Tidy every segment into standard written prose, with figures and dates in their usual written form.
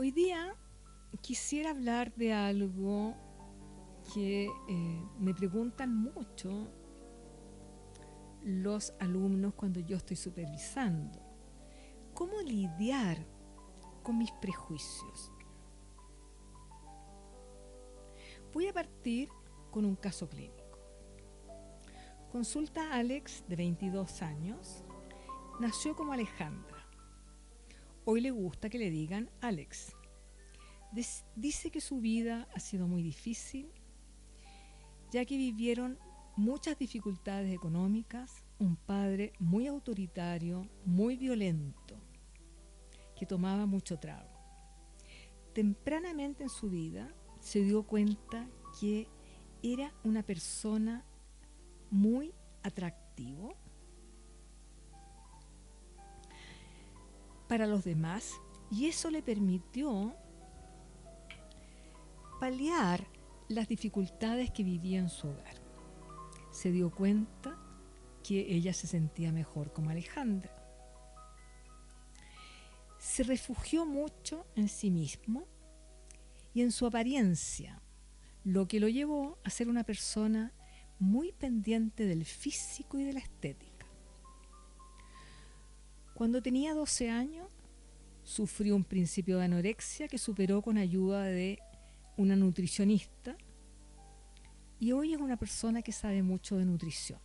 Hoy día quisiera hablar de algo que me preguntan mucho los alumnos cuando yo estoy supervisando. ¿Cómo lidiar con mis prejuicios? Voy a partir con un caso clínico. Consulta a Alex, de 22 años. Nació como Alejandra. Hoy le gusta que le digan Alex. Dice que su vida ha sido muy difícil, ya que vivieron muchas dificultades económicas, un padre muy autoritario, muy violento, que tomaba mucho trago. Tempranamente en su vida se dio cuenta que era una persona muy atractivo para los demás, y eso le permitió paliar las dificultades que vivía en su hogar. Se dio cuenta que ella se sentía mejor como Alejandra. Se refugió mucho en sí mismo y en su apariencia, lo que lo llevó a ser una persona muy pendiente del físico y de la estética. Cuando tenía 12 años, sufrió un principio de anorexia que superó con ayuda de una nutricionista, y hoy es una persona que sabe mucho de nutrición.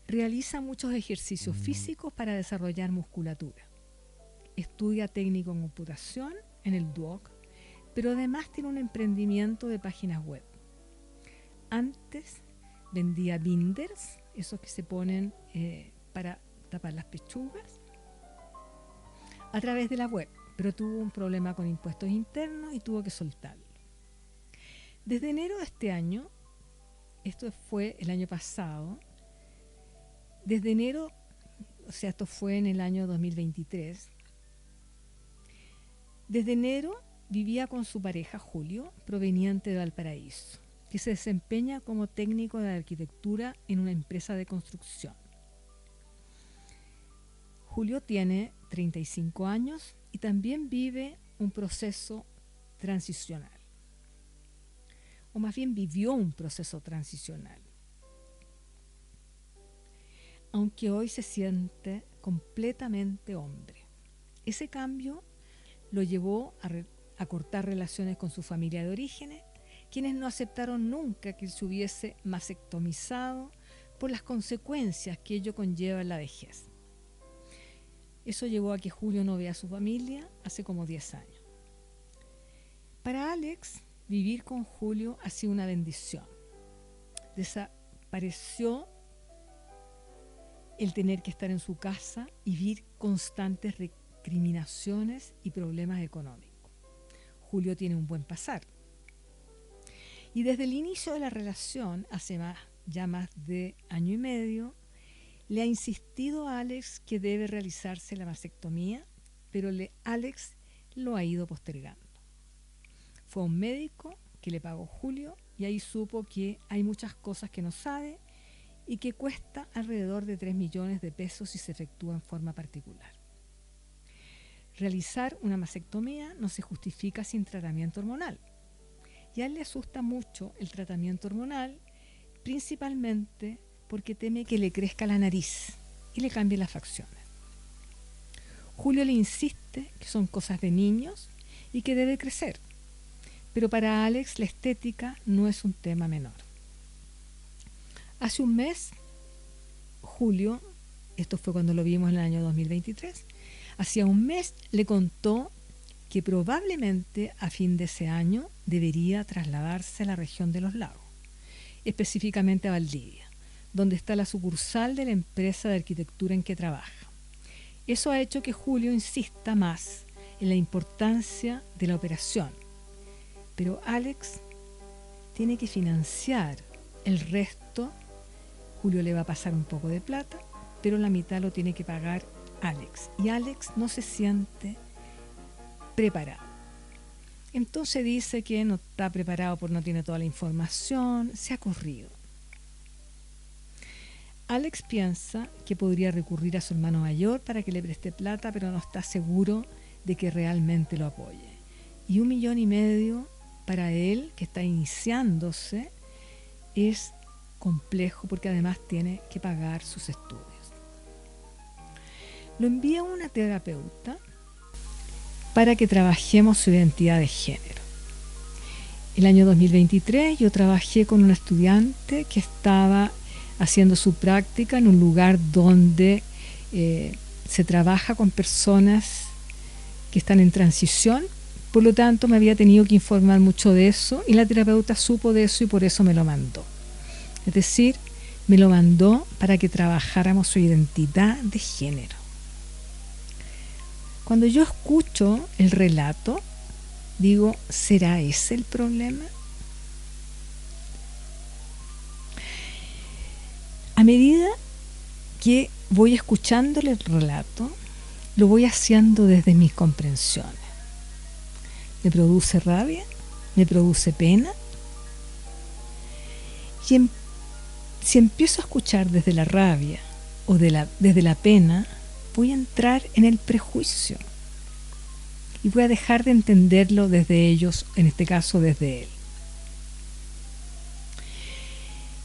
Realiza muchos ejercicios físicos para desarrollar musculatura. Estudia técnico en computación en el DUOC, pero además tiene un emprendimiento de páginas web. Antes vendía binders, esos que se ponen para tapar las pechugas, a través de la web, pero tuvo un problema con impuestos internos y tuvo que soltarlo. Desde enero de este año, esto fue el año pasado, desde enero, o sea, esto fue en el año 2023, desde enero vivía con su pareja Julio, proveniente de Valparaíso, que se desempeña como técnico de arquitectura en una empresa de construcción. Julio tiene 35 años y también vive un proceso transicional, o más bien vivió un proceso transicional, aunque hoy se siente completamente hombre. Ese cambio lo llevó a cortar relaciones con su familia de orígenes, quienes no aceptaron nunca que él se hubiese mastectomizado por las consecuencias que ello conlleva en la vejez. Eso llevó a que Julio no vea a su familia hace como 10 años. Para Alex, vivir con Julio ha sido una bendición. Desapareció el tener que estar en su casa y vivir constantes recriminaciones y problemas económicos. Julio tiene un buen pasar. Y desde el inicio de la relación, hace ya más de año y medio, le ha insistido a Alex que debe realizarse la mastectomía, pero Alex lo ha ido postergando. Fue a un médico que le pagó Julio y ahí supo que hay muchas cosas que no sabe y que cuesta alrededor de 3 millones de pesos si se efectúa en forma particular. Realizar una mastectomía no se justifica sin tratamiento hormonal. Y a él le asusta mucho el tratamiento hormonal, principalmente porque teme que le crezca la nariz y le cambie las facciones. Julio le insiste que son cosas de niños y que debe crecer, pero para Alex la estética no es un tema menor. Hace un mes, Julio, esto fue cuando lo vimos en el año 2023, hacía un mes le contó que probablemente a fin de ese año debería trasladarse a la región de los lagos, específicamente a Valdivia, donde está la sucursal de la empresa de arquitectura en que trabaja. Eso ha hecho que Julio insista más en la importancia de la operación, pero Alex tiene que financiar el resto. Julio le va a pasar un poco de plata, pero la mitad lo tiene que pagar Alex, y Alex no se siente preparado. Entonces dice que no está preparado porque no tiene toda la información, se ha corrido. Alex piensa que podría recurrir a su hermano mayor para que le preste plata, pero no está seguro de que realmente lo apoye. Y 1,5 millones para él, que está iniciándose, es complejo porque además tiene que pagar sus estudios. Lo envía a una terapeuta para que trabajemos su identidad de género. El año 2023 yo trabajé con un estudiante que estaba haciendo su práctica en un lugar donde se trabaja con personas que están en transición. Por lo tanto, me había tenido que informar mucho de eso y la terapeuta supo de eso y por eso me lo mandó. Es decir, me lo mandó para que trabajáramos su identidad de género. Cuando yo escucho el relato, digo, ¿será ese el problema? A medida que voy escuchándole el relato, lo voy haciendo desde mis comprensiones. Me produce rabia, me produce pena. Y si empiezo a escuchar desde la rabia o desde la pena, voy a entrar en el prejuicio y voy a dejar de entenderlo desde ellos, en este caso desde él.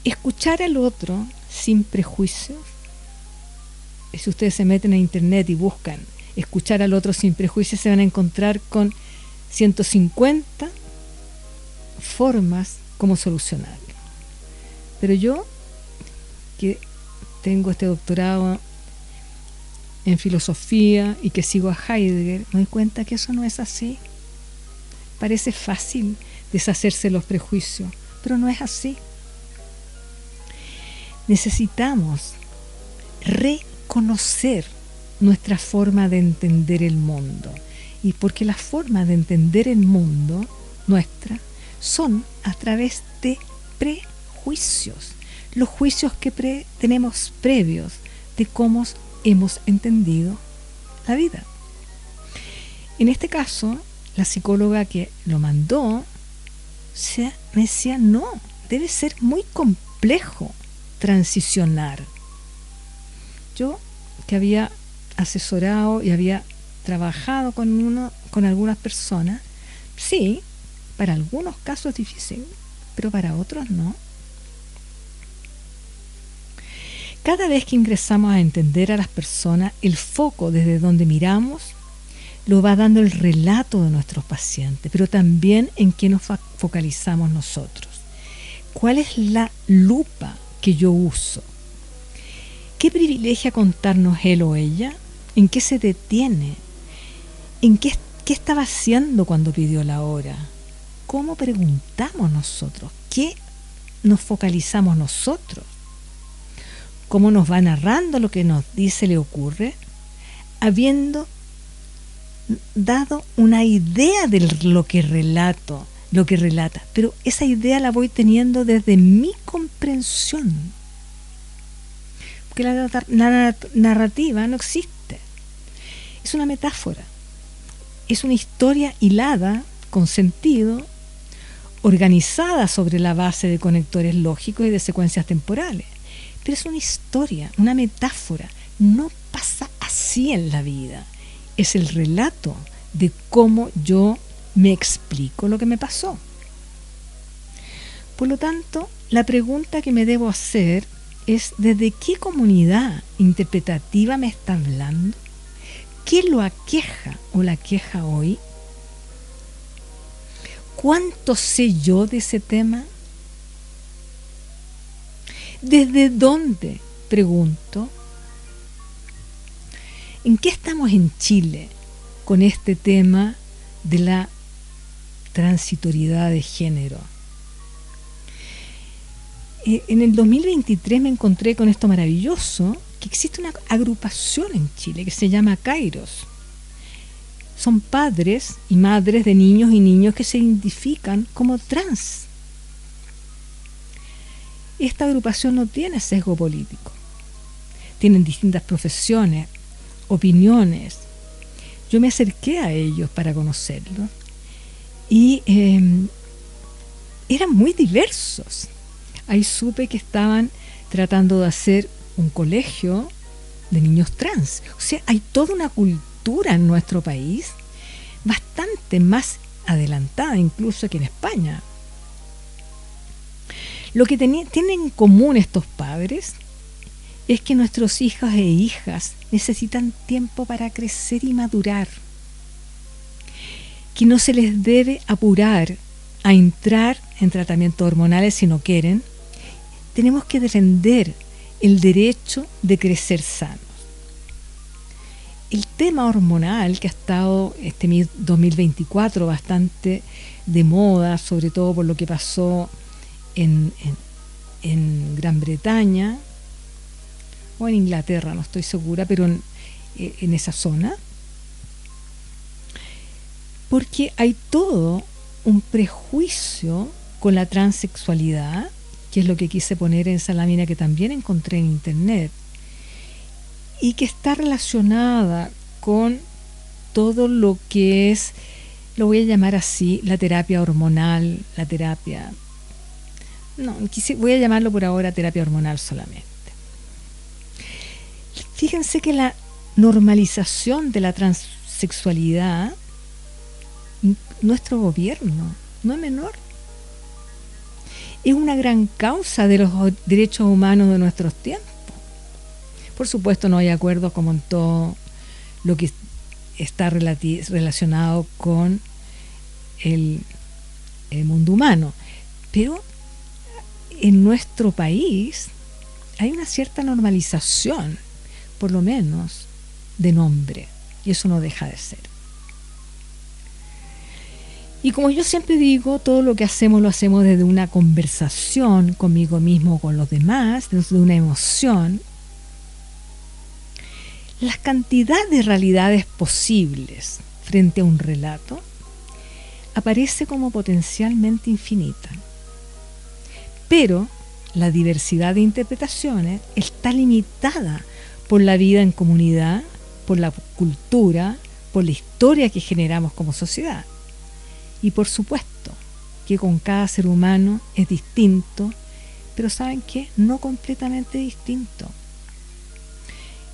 Escuchar al otro sin prejuicios, si ustedes se meten a internet y buscan escuchar al otro sin prejuicios, se van a encontrar con 150 formas como solucionarlo. Pero yo, que tengo este doctorado en filosofía y que sigo a Heidegger, me doy cuenta que eso no es así. Parece fácil deshacerse de los prejuicios, pero no es así. Necesitamos reconocer nuestra forma de entender el mundo. Y porque la forma de entender el mundo nuestra son a través de prejuicios. Los juicios que tenemos previos de cómo hemos entendido la vida. En este caso, la psicóloga que lo mandó me decía, no, debe ser muy complejo transicionar. Yo, que había asesorado y había trabajado con algunas personas, sí, para algunos casos es difícil, pero para otros no. Cada vez que ingresamos a entender a las personas, el foco desde donde miramos lo va dando el relato de nuestros pacientes, pero también en qué nos focalizamos nosotros. ¿Cuál es la lupa que yo uso? ¿Qué privilegia contarnos él o ella? ¿En qué se detiene? ¿En qué estaba haciendo cuando pidió la hora? ¿Cómo preguntamos nosotros? ¿Qué nos focalizamos nosotros? ¿Cómo nos va narrando lo que nos dice le ocurre? Habiendo dado una idea de lo que relata, pero esa idea la voy teniendo desde mi comprensión. Porque la narrativa no existe. Es una metáfora. Es una historia hilada, con sentido, organizada sobre la base de conectores lógicos y de secuencias temporales. Pero es una historia, una metáfora. No pasa así en la vida. Es el relato de cómo yo me explico lo que me pasó. Por lo tanto, la pregunta que me debo hacer es ¿desde qué comunidad interpretativa me está hablando? ¿Qué lo aqueja o la aqueja hoy? ¿Cuánto sé yo de ese tema? ¿Desde dónde? Pregunto. ¿En qué estamos en Chile con este tema de la transitoriedad de género? En el 2023 me encontré con esto maravilloso, que existe una agrupación en Chile que se llama Kairos. Son padres y madres de niños y niños que se identifican como trans. Esta agrupación no tiene sesgo político. Tienen distintas profesiones, opiniones. Yo me acerqué a ellos para conocerlos y eran muy diversos. Ahí supe que estaban tratando de hacer un colegio de niños trans. O sea, hay toda una cultura en nuestro país bastante más adelantada incluso que en España. Lo que tienen en común estos padres es que nuestros hijos e hijas necesitan tiempo para crecer y madurar, que no se les debe apurar a entrar en tratamientos hormonales si no quieren. Tenemos que defender el derecho de crecer sanos. El tema hormonal, que ha estado este 2024 bastante de moda, sobre todo por lo que pasó en Gran Bretaña o en Inglaterra, no estoy segura, pero en esa zona, porque hay todo un prejuicio con la transexualidad, que es lo que quise poner en esa lámina que también encontré en internet, y que está relacionada con todo lo que es, lo voy a llamar así, la terapia hormonal, la terapia, voy a llamarlo por ahora terapia hormonal solamente. Fíjense que la normalización de la transexualidad, nuestro gobierno, no es menor, es una gran causa de los derechos humanos de nuestros tiempos. Por supuesto, no hay acuerdos como en todo lo que está relacionado con el mundo humano, pero en nuestro país hay una cierta normalización, por lo menos, de nombre, y eso no deja de ser. Y como yo siempre digo, todo lo que hacemos lo hacemos desde una conversación conmigo mismo o con los demás, desde una emoción. La cantidad de realidades posibles frente a un relato aparece como potencialmente infinita. Pero la diversidad de interpretaciones está limitada por la vida en comunidad, por la cultura, por la historia que generamos como sociedad. Y por supuesto que con cada ser humano es distinto, pero ¿saben qué? No completamente distinto.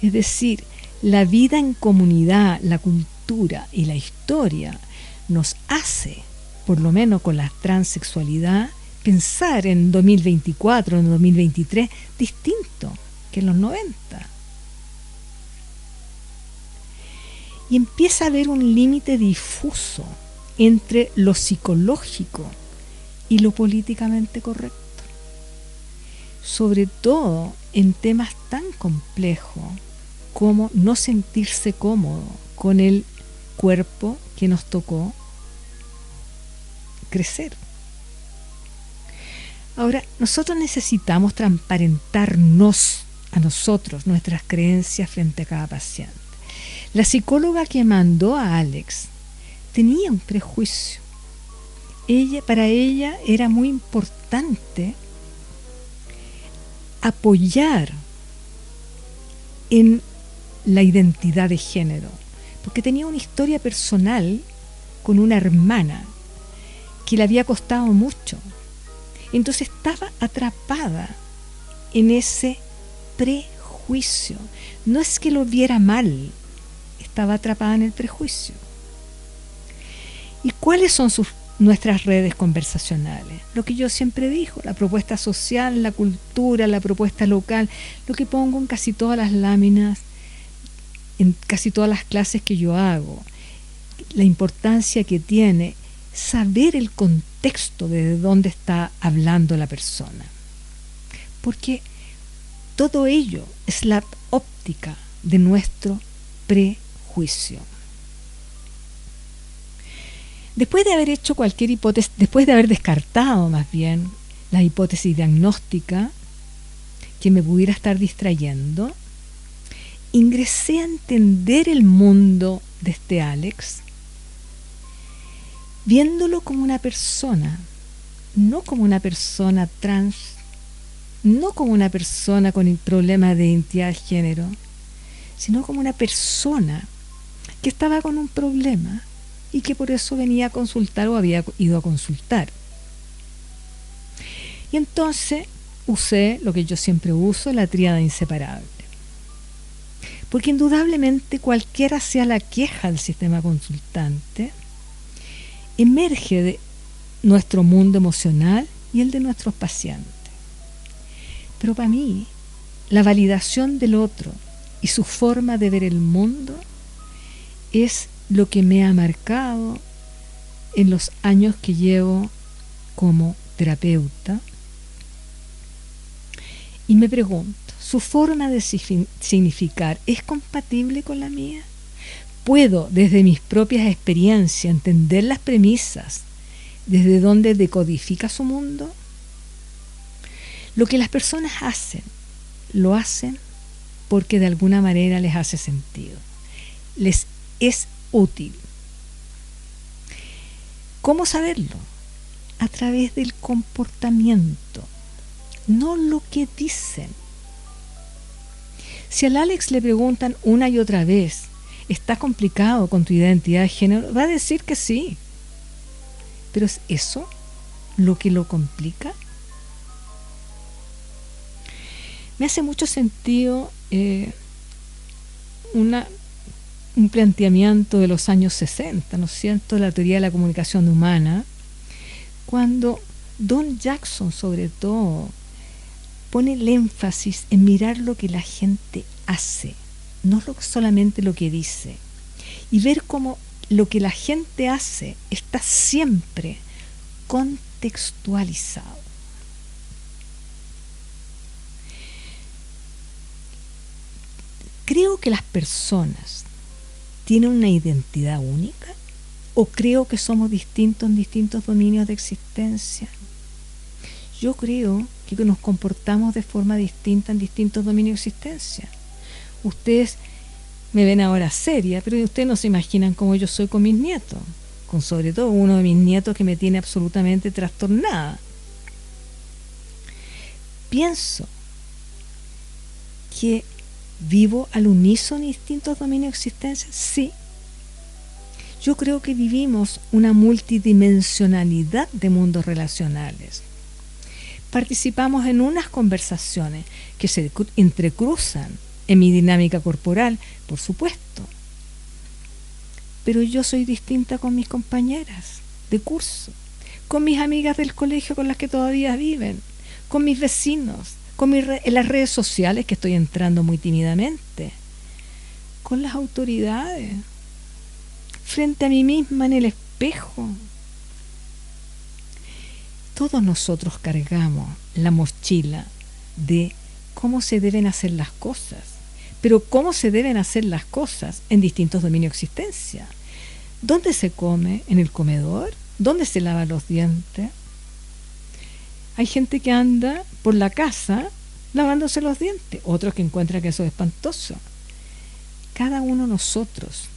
Es decir, la vida en comunidad, la cultura y la historia nos hace, por lo menos con la transexualidad, pensar en 2024, en 2023, distinto que en los 90. Y empieza a haber un límite difuso entre lo psicológico y lo políticamente correcto, sobre todo en temas tan complejos como no sentirse cómodo con el cuerpo que nos tocó crecer. Ahora, nosotros necesitamos transparentarnos a nosotros, nuestras creencias frente a cada paciente. La psicóloga que mandó a Alex tenía un prejuicio. Para ella era muy importante apoyar en la identidad de género, porque tenía una historia personal con una hermana que le había costado mucho. Entonces estaba atrapada en ese prejuicio. No es que lo viera mal, estaba atrapada en el prejuicio. ¿Y cuáles son nuestras redes conversacionales? Lo que yo siempre digo, la propuesta social, la cultura, la propuesta local, lo que pongo en casi todas las láminas, en casi todas las clases que yo hago, la importancia que tiene saber el contexto de dónde está hablando la persona. Porque todo ello es la óptica de nuestro prejuicio. Después de haber hecho cualquier hipótesis, después de haber descartado más bien la hipótesis diagnóstica que me pudiera estar distrayendo, ingresé a entender el mundo de este Alex, viéndolo como una persona, no como una persona trans, no como una persona con el problema de identidad de género, sino como una persona que estaba con un problema y que por eso venía a consultar o había ido a consultar. Y entonces usé lo que yo siempre uso, la tríada inseparable. Porque indudablemente cualquiera sea la queja del sistema consultante, emerge de nuestro mundo emocional y el de nuestros pacientes. Pero para mí, la validación del otro y su forma de ver el mundo es lo que me ha marcado en los años que llevo como terapeuta. Y me pregunto, ¿su forma de significar es compatible con la mía? ¿Puedo, desde mis propias experiencias, entender las premisas desde donde decodifica su mundo? Lo que las personas hacen, lo hacen porque de alguna manera les hace sentido, les es útil. ¿Cómo saberlo? A través del comportamiento, no lo que dicen. Si al Alex le preguntan una y otra vez, ¿está complicado con tu identidad de género?, va a decir que sí. ¿Pero es eso lo que lo complica? Me hace mucho sentido un planteamiento de los años 60, ¿no es cierto?, la teoría de la comunicación humana, cuando Don Jackson, sobre todo, pone el énfasis en mirar lo que la gente hace, no solamente lo que dice, y ver cómo lo que la gente hace está siempre contextualizado. ¿Creo que las personas tienen una identidad única? ¿O creo que somos distintos en distintos dominios de existencia? Yo creo que nos comportamos de forma distinta en distintos dominios de existencia. Ustedes me ven ahora seria, pero ustedes no se imaginan cómo yo soy con mis nietos, con sobre todo uno de mis nietos que me tiene absolutamente trastornada. Pienso que vivo al unísono en distintos dominios de existencia, sí. Yo creo que vivimos una multidimensionalidad de mundos relacionales. Participamos en unas conversaciones que se entrecruzan en mi dinámica corporal, por supuesto. Pero yo soy distinta con mis compañeras de curso, con mis amigas del colegio con las que todavía viven, con mis vecinos, en las redes sociales, que estoy entrando muy tímidamente, con las autoridades, frente a mí misma en el espejo. Todos nosotros cargamos la mochila de cómo se deben hacer las cosas, pero cómo se deben hacer las cosas en distintos dominios de existencia. ¿Dónde se come? ¿En el comedor? ¿Dónde se lava los dientes? Hay gente que anda por la casa lavándose los dientes, otros que encuentran que eso es espantoso. Cada uno de nosotros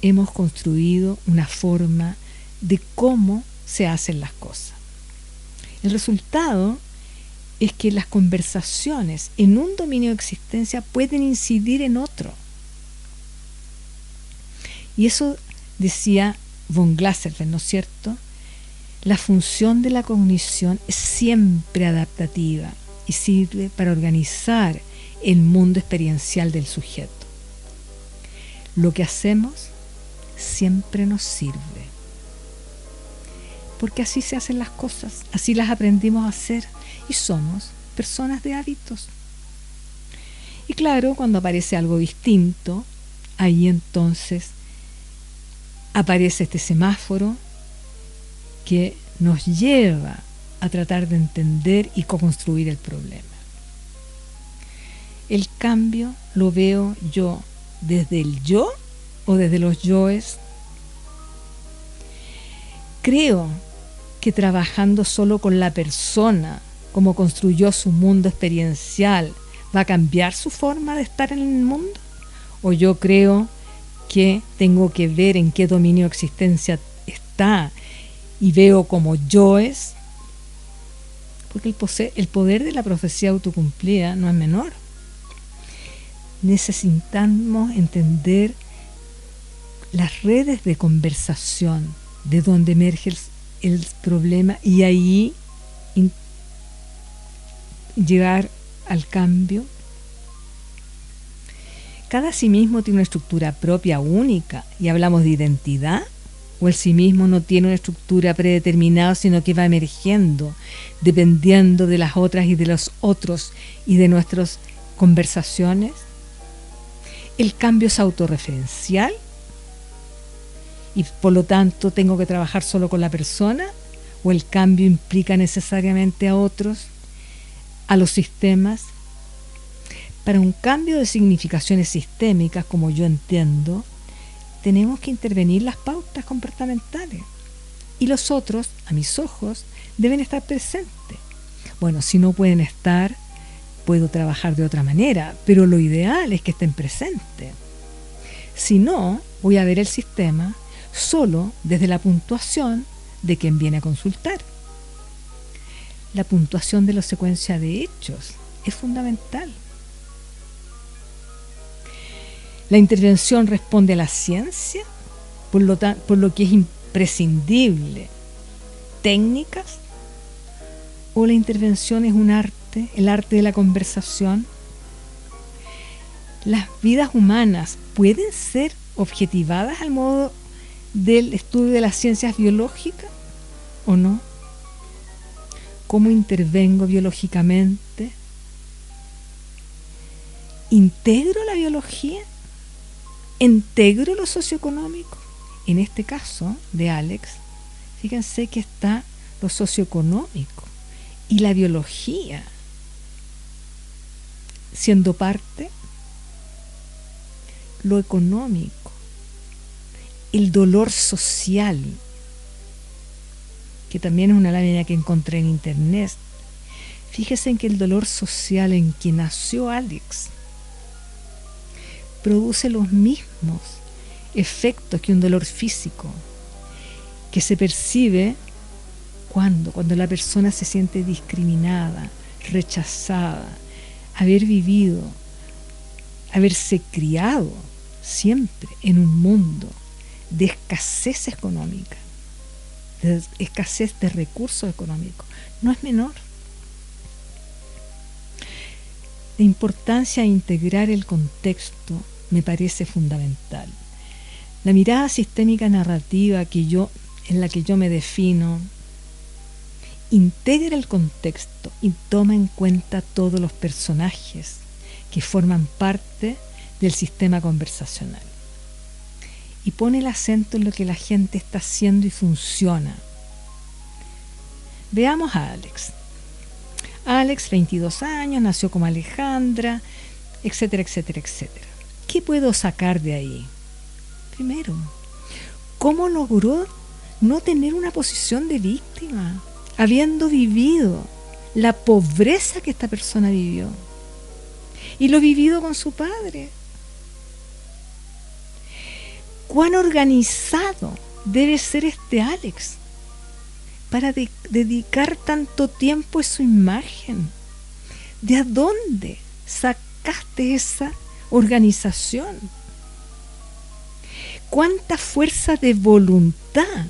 hemos construido una forma de cómo se hacen las cosas. El resultado es que las conversaciones en un dominio de existencia pueden incidir en otro. Y eso decía von Glaserfeld, ¿no es cierto? La función de la cognición es siempre adaptativa y sirve para organizar el mundo experiencial del sujeto. Lo que hacemos siempre nos sirve. Porque así se hacen las cosas, así las aprendimos a hacer y somos personas de hábitos. Y claro, cuando aparece algo distinto, ahí entonces aparece este semáforo que nos lleva a tratar de entender y co-construir el problema. El cambio lo veo yo desde el yo o desde los yoes. Creo que trabajando solo con la persona, como construyó su mundo experiencial, va a cambiar su forma de estar en el mundo. O yo creo que tengo que ver en qué dominio de existencia está y veo como yoes, porque el poder de la profecía autocumplida no es menor. Necesitamos entender las redes de conversación de donde emerge el problema y ahí llegar al cambio. Cada sí mismo tiene una estructura propia única y hablamos de identidad o el sí mismo no tiene una estructura predeterminada, sino que va emergiendo, dependiendo de las otras y de los otros y de nuestras conversaciones. El cambio es autorreferencial y por lo tanto tengo que trabajar solo con la persona, o el cambio implica necesariamente a otros, a los sistemas. Para un cambio de significaciones sistémicas, como yo entiendo, tenemos que intervenir las pautas comportamentales y los otros, a mis ojos, deben estar presentes. Bueno, si no pueden estar, puedo trabajar de otra manera, pero lo ideal es que estén presentes. Si no, voy a ver el sistema solo desde la puntuación de quien viene a consultar. La puntuación de la secuencia de hechos es fundamental. La intervención responde a la ciencia, por lo que es imprescindible, técnicas, o la intervención es un arte, el arte de la conversación. Las vidas humanas pueden ser objetivadas al modo del estudio de las ciencias biológicas o no. ¿Cómo intervengo biológicamente? ¿Integro la biología? ¿Integro lo socioeconómico? En este caso de Alex, fíjense que está lo socioeconómico y la biología siendo parte, lo económico, el dolor social, que también es una lámina que encontré en internet. Fíjense en que el dolor social en que nació Alex produce los mismos efectos que un dolor físico, que se percibe cuando la persona se siente discriminada, rechazada, haberse criado siempre en un mundo de escasez económica, de escasez de recursos económicos. No es menor. La importancia de integrar el contexto me parece fundamental. La mirada sistémica narrativa en la que yo me defino integra el contexto y toma en cuenta todos los personajes que forman parte del sistema conversacional y pone el acento en lo que la gente está haciendo y funciona. Veamos a Alex. Alex, 22 años, nació como Alejandra, etcétera, etcétera, etcétera. ¿Qué puedo sacar de ahí? Primero, ¿cómo logró no tener una posición de víctima, habiendo vivido la pobreza que esta persona vivió? Y lo vivido con su padre. ¿Cuán organizado debe ser este Alex para dedicar tanto tiempo a su imagen? ¿De dónde sacaste esa organización? ¿Cuánta fuerza de voluntad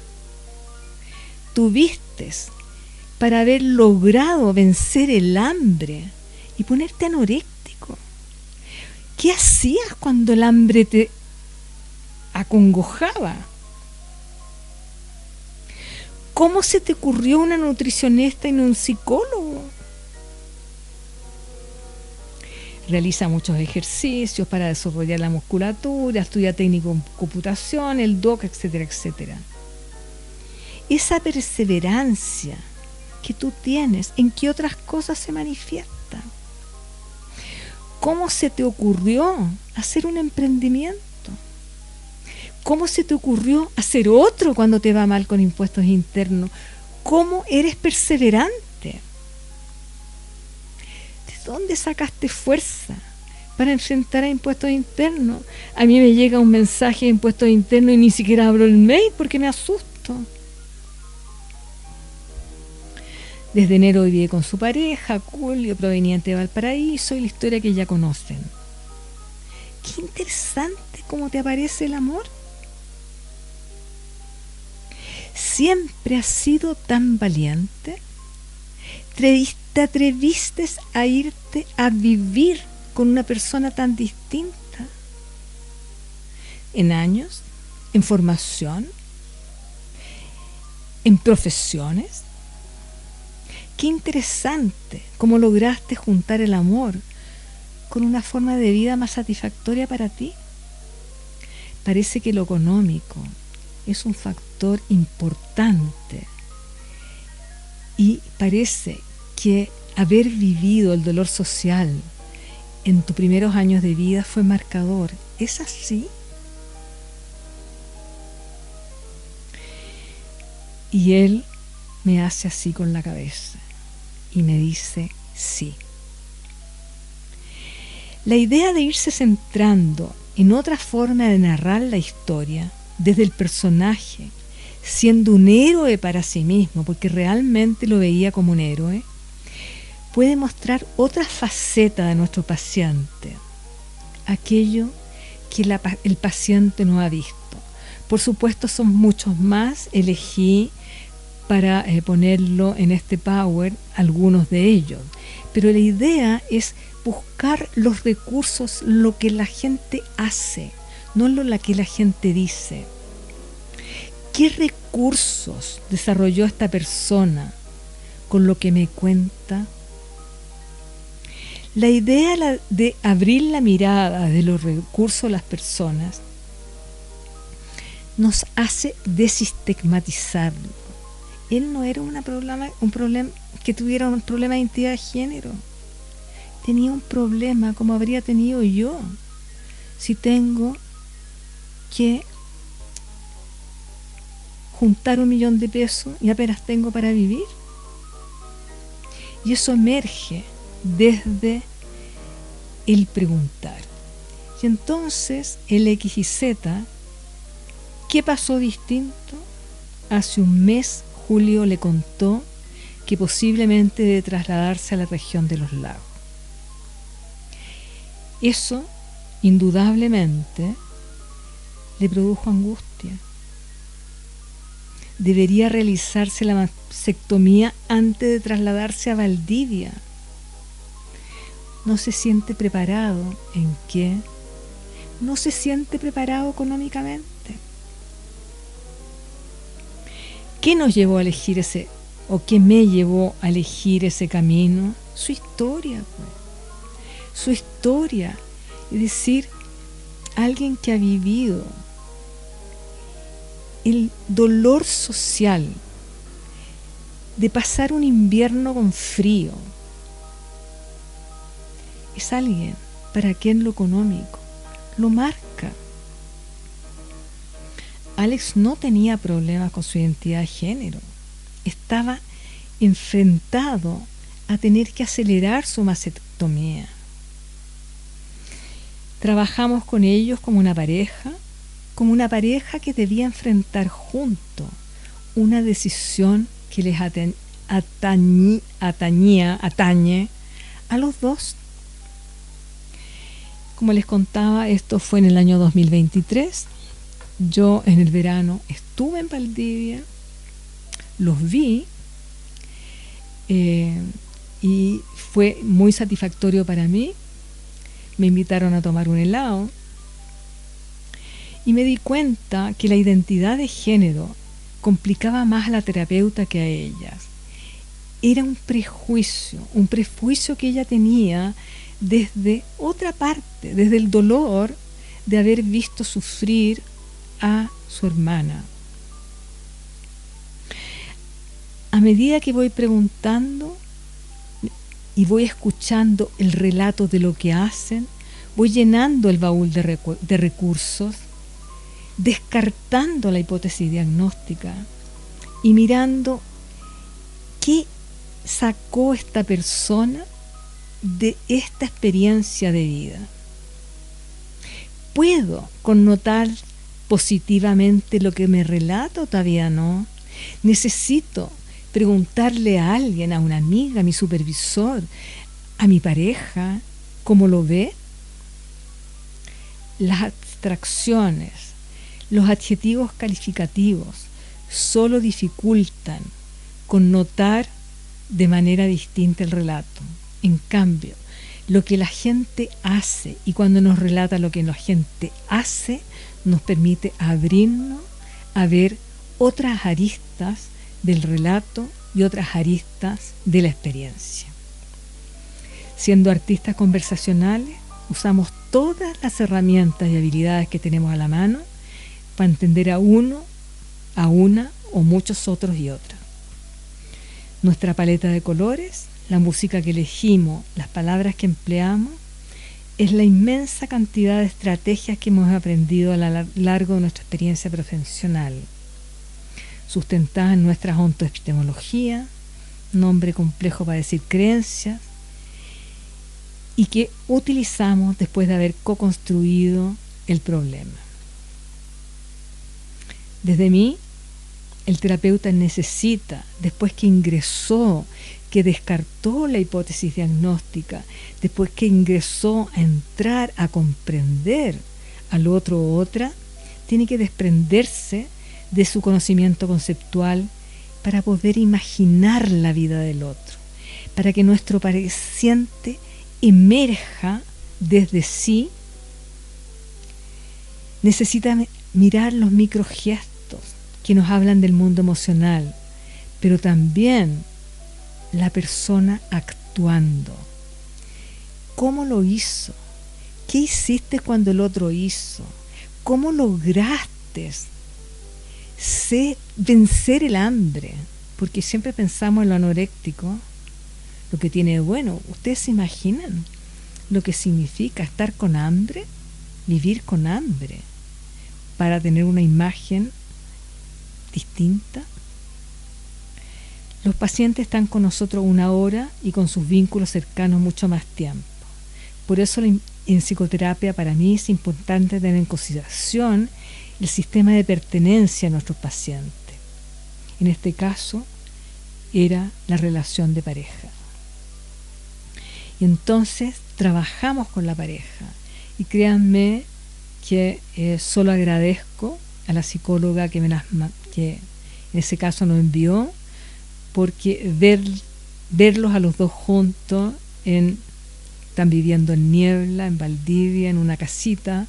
tuviste para haber logrado vencer el hambre y ponerte anoréctico? ¿Qué hacías cuando el hambre te acongojaba? ¿Cómo se te ocurrió una nutricionista y no un psicólogo? Realiza muchos ejercicios para desarrollar la musculatura, estudia técnico en computación, el DOC, etcétera, etcétera. Esa perseverancia que tú tienes, ¿en qué otras cosas se manifiesta? ¿Cómo se te ocurrió hacer un emprendimiento? ¿Cómo se te ocurrió hacer otro cuando te va mal con impuestos internos? ¿Cómo eres perseverante? ¿De dónde sacaste fuerza para enfrentar a impuestos internos? A mí me llega un mensaje de impuestos internos y ni siquiera abro el mail porque me asusto. Desde enero vive con su pareja, Julio, proveniente de Valparaíso, y la historia que ya conocen. Qué interesante cómo te aparece el amor. ¿Siempre has sido tan valiente? ¿Te atreviste a irte a vivir con una persona tan distinta? ¿En años? ¿En formación? en profesiones. Qué interesante cómo lograste juntar el amor con una forma de vida más satisfactoria para ti. Parece que lo económico es un factor importante y parece que haber vivido el dolor social en tus primeros años de vida fue marcador. ¿Es así? Y él me hace así con la cabeza y me dice sí. La idea de irse centrando en otra forma de narrar la historia, desde el personaje, siendo un héroe para sí mismo, porque realmente lo veía como un héroe, puede mostrar otra faceta de nuestro paciente, aquello que el paciente no ha visto. Por supuesto, son muchos más, elegí para ponerlo en este Power algunos de ellos, pero la idea es buscar los recursos, lo que la gente hace, no lo que la gente dice. ¿Qué recursos desarrolló esta persona con lo que me cuenta? La idea de abrir la mirada de los recursos de las personas nos hace desestigmatizarlo. Él no era un problema que tuviera un problema de identidad de género. Tenía un problema como habría tenido yo si tengo que juntar 1 millón de pesos y apenas tengo para vivir. Y eso emerge desde el preguntar. Y entonces el X y Z, ¿qué pasó distinto? Hace un mes Julio le contó que posiblemente debe trasladarse a la región de los lagos. Eso indudablemente le produjo angustia. Debería realizarse la mastectomía antes de trasladarse a Valdivia. No se siente preparado. ¿En qué? No se siente preparado económicamente. ¿Qué nos llevó a elegir ese, o qué me llevó a elegir ese camino? Su historia, pues. Su historia. Es decir, alguien que ha vivido el dolor social de pasar un invierno con frío. Es alguien para quien lo económico lo marca. Alex no tenía problemas con su identidad de género. Estaba enfrentado a tener que acelerar su mastectomía. Trabajamos con ellos como una pareja que debía enfrentar juntos una decisión que les atañe a los dos. Como les contaba, esto fue en el año 2023. Yo en el verano estuve en Valdivia, los vi y fue muy satisfactorio para mí. Me invitaron a tomar un helado y me di cuenta que la identidad de género complicaba más a la terapeuta que a ellas. Era un prejuicio que ella tenía desde otra parte, desde el dolor de haber visto sufrir a su hermana. A medida que voy preguntando y voy escuchando el relato de lo que hacen, voy llenando el baúl de recursos, descartando la hipótesis diagnóstica y mirando qué sacó esta persona de esta experiencia de vida. ¿Puedo connotar positivamente lo que me relata o todavía no? Necesito preguntarle a alguien, a una amiga, a mi supervisor, a mi pareja, ¿cómo lo ve? Las abstracciones, los adjetivos calificativos solo dificultan connotar de manera distinta el relato. En cambio, lo que la gente hace, y cuando nos relata lo que la gente hace, nos permite abrirnos a ver otras aristas del relato y otras aristas de la experiencia. Siendo artistas conversacionales, usamos todas las herramientas y habilidades que tenemos a la mano para entender a uno, a una o muchos otros y otras. Nuestra paleta de colores, la música que elegimos, las palabras que empleamos, es la inmensa cantidad de estrategias que hemos aprendido a lo largo de nuestra experiencia profesional, sustentadas en nuestras ontoepistemologías, nombre complejo para decir creencias, y que utilizamos después de haber co-construido el problema. Desde mí, el terapeuta necesita, después que ingresó, que descartó la hipótesis diagnóstica, después que ingresó a entrar a comprender al otro o otra, tiene que desprenderse de su conocimiento conceptual para poder imaginar la vida del otro, para que nuestro paciente emerja desde sí. Necesita mirar los microgestos que nos hablan del mundo emocional, pero también la persona actuando. ¿Cómo lo hizo? ¿Qué hiciste cuando el otro hizo? ¿Cómo lograste vencer el hambre? Porque siempre pensamos en lo anoréctico, lo que tiene de bueno. ¿Ustedes se imaginan lo que significa estar con hambre? Vivir con hambre para tener una imagen distinta. Los pacientes están con nosotros una hora y con sus vínculos cercanos mucho más tiempo. Por eso en psicoterapia para mí es importante tener en consideración el sistema de pertenencia a nuestros pacientes. En este caso era la relación de pareja. Y entonces trabajamos con la pareja. Y créanme que solo agradezco a la psicóloga que en ese caso nos envió, porque verlos a los dos juntos, están viviendo en Niebla, en Valdivia, en una casita,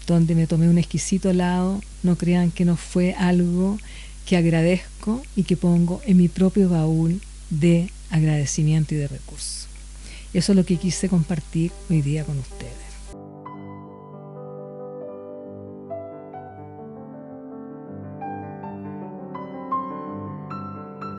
donde me tomé un exquisito helado, no crean que no fue algo que agradezco y que pongo en mi propio baúl de agradecimiento y de recursos. Eso es lo que quise compartir hoy día con ustedes.